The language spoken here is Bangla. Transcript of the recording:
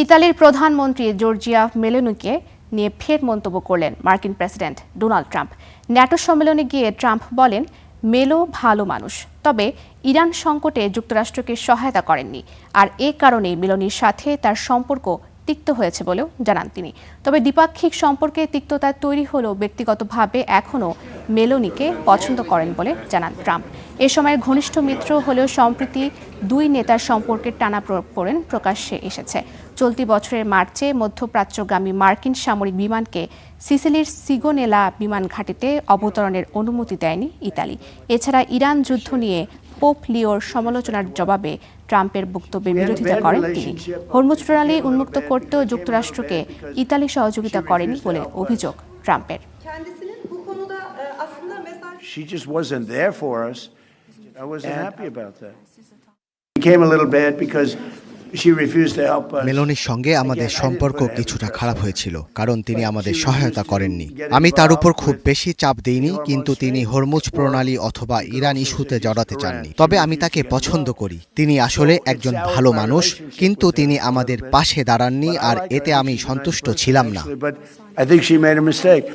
ইতালির প্রধানমন্ত্রী জর্জিয়া মেলোনিকে নিয়ে ফের মন্তব্য করলেন মার্কিন প্রেসিডেন্ট ডোনাল্ড ট্রাম্প। ন্যাটো সম্মেলনে গিয়ে ট্রাম্প বলেন, মেলো ভালো মানুষ, তবে ইরান সংকটে যুক্তরাষ্ট্রকে সহায়তা করেননি, আর এ কারণেই মেলোনির সাথে তার সম্পর্ক তিক্ত হয়েছে বলেও জানান তিনি। তবে দ্বিপাক্ষিক সম্পর্কে তিক্ততা তৈরি হলেও ব্যক্তিগতভাবে এখনও মেলোনিকে পছন্দ করেন বলে জানান ট্রাম্প। এ সময় ঘনিষ্ঠ মিত্র হলেও সম্প্রতি দুই নেতার সম্পর্কের টানাপোড়েন প্রকাশ্যে এসেছে। চলতি বছরের মার্চে মধ্যপ্রাচ্যগামী মার্কিন সামরিক বিমানকে সিসিলির সিগোনেলা বিমান ঘাঁটিতে অবতরণের অনুমতি দেয়নি ইতালি। এছাড়া ইরান যুদ্ধ নিয়ে পোপ লিওর সমালোচনার জবাবে ট্রাম্পের বক্তব্যের বিরোধিতা করেন তিনি। হরমুজ প্রণালী উন্মুক্ত করতেও যুক্তরাষ্ট্রকে ইতালি সহযোগিতা করেনি বলে অভিযোগ ট্রাম্পের। She just wasn't there for us. I wasn't happy about that. It became a little bad because she refused to help us. মেলোনির সঙ্গে আমাদের সম্পর্ক কিছুটা খারাপ হয়েছিল, কারণ তিনি আমাদের সহায়তা করেননি। আমি তার উপর খুব বেশি চাপ দিইনি, কিন্তু তিনি হরমুজ প্রণালী অথবা ইরান ইস্যুতে জড়াতে চাননি। তবে আমি তাকে পছন্দ করি। তিনি আসলে একজন ভালো মানুষ, কিন্তু তিনি আমাদের পাশে দাঁড়াননি, আর এতে আমি সন্তুষ্ট ছিলাম না। But I think she made a mistake.